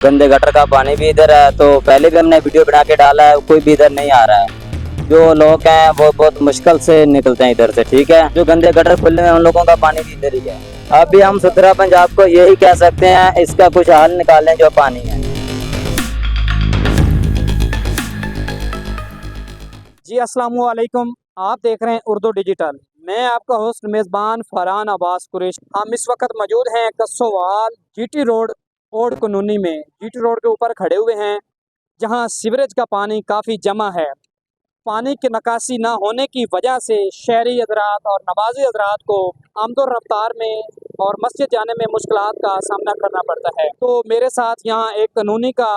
गंदे गटर का पानी भी इधर है। तो पहले भी हमने वीडियो बना के डाला है, कोई भी इधर नहीं आ रहा है। जो लोग हैं वो बहुत मुश्किल से निकलते हैं इधर से, ठीक है। जो गंदे गटर खुले हैं उन लोगों का पानी भी इधर ही है। अभी हम सुथरा पंजाब को यही कह सकते हैं, इसका कुछ हल निकालें जो पानी है। जी अस्सलाम वालेकुम, आप देख रहे हैं उर्दू डिजिटल। मैं आपका होस्ट मेज़बान फरहान अब्बास कुरैश। हम इस वक्त मौजूद हैं कस्सोवाल जीटी रोड ओड कानूनी में। जीटी रोड के ऊपर खड़े हुए हैं जहां सीवरेज का पानी काफ़ी जमा है। पानी की निकासी ना होने की वजह से शहरी हजरात और नमाजी हजरात को आमदो रफ्तार में और मस्जिद जाने में मुश्किलात का सामना करना पड़ता है। तो मेरे साथ यहाँ एक कानूनी का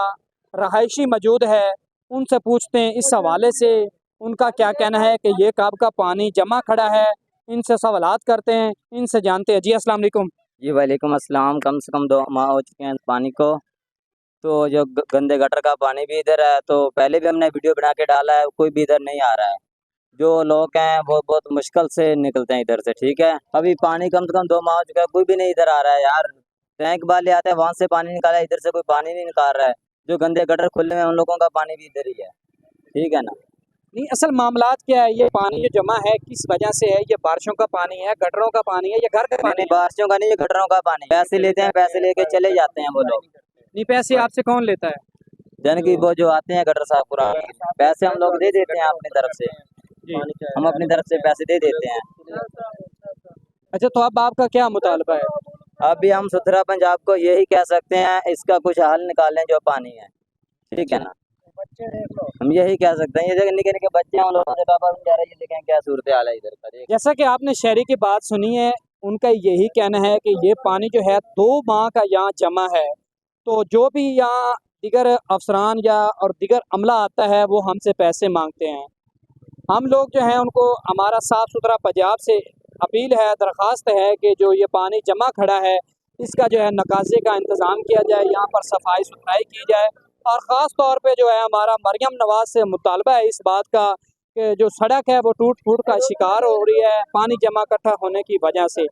रहायशी मौजूद है, उनसे पूछते हैं इस हवाले से उनका क्या कहना है कि ये कब का पानी जमा खड़ा है। इनसे सवालात करते हैं, इनसे जानते हैं। जी अस्सलाम वालेकुम। जी वालेकुम अस्सलाम। कम से कम 2 माह हो चुके हैं इस पानी को। तो जो गंदे गटर का पानी भी इधर है। तो पहले भी हमने वीडियो बना के डाला है, कोई भी इधर नहीं आ रहा है। जो लोग हैं वो बहुत मुश्किल से निकलते हैं इधर से, ठीक है। अभी पानी कम से कम 2 माह हो चुका है, कोई भी नहीं इधर आ रहा है यार। टैंक वाले आते हैं, वहां से पानी निकाला है, इधर से कोई पानी नहीं निकाल रहा है। जो गंदे गटर खुले हैं उन लोगों का पानी भी इधर ही है, ठीक है ना। नहीं, असल मामलात क्या है, ये पानी जो जमा है किस वजह से है? ये बारिशों का पानी है, गटरों का पानी है, या घर का नहीं पानी नहीं, है? बारिशों का नहीं, ये गटरों का पानी। पैसे लेते हैं, पैसे लेके चले जाते हैं वो लोग। नहीं, पैसे आपसे कौन लेता है? जन की वो जो आते हैं गटर साफ करा के, पैसे हम लोग दे देते हैं अपनी तरफ से। जी। हम अपनी तरफ से पैसे दे देते हैं। अच्छा, तो अब आपका क्या मुतालबा है? अभी हम सुथरा पंजाब को यही कह सकते हैं, इसका कुछ हल निकालें जो पानी है, ठीक है ना। हम यही कह सकते हैं। ये जगह निके निके बच्चे हैं, उन लोगों से पापा जा रहे हैं, ये देखें क्या सूरत हाल है इधर का, देख। जैसा कि आपने शहरी की बात सुनी है, उनका यही कहना है कि ये पानी जो है 2 माह का यहाँ जमा है। तो जो भी यहाँ दिगर अफसरान या और दिगर अमला आता है वो हमसे पैसे मांगते हैं। हम लोग जो हैं उनको हमारा साफ़ सुथरा पंजाब से अपील है, दरख्वास्त है कि जो ये पानी जमा खड़ा है इसका जो है निकासी का इंतज़ाम किया जाए, यहाँ पर सफाई सुथराई की जाए। और ख़ास तौर पे जो है हमारा मरियम नवाज़ से मुतालबा है इस बात का कि जो सड़क है वो टूट फूट का शिकार हो रही है पानी जमा इकट्ठा होने की वजह से।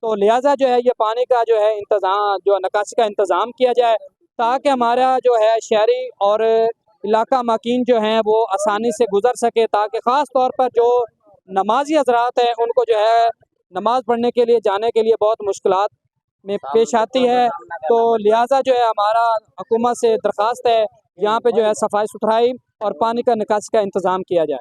तो लिहाजा जो है ये पानी का जो है इंतज़ाम, जो निकासी का इंतज़ाम किया जाए, ताकि हमारा जो है शहरी और इलाका माकीन जो हैं वो आसानी से गुजर सके, ताकि ख़ास तौर पर जो नमाजी हजरात हैं उनको जो है नमाज़ पढ़ने के लिए जाने के लिए बहुत मुश्किलात में पेश आती है। तो लिहाजा जो है हमारा हुकूमत से दरख्वास्त है यहाँ पे जो है सफाई सुथराई और पानी का निकासी का इंतज़ाम किया जाए।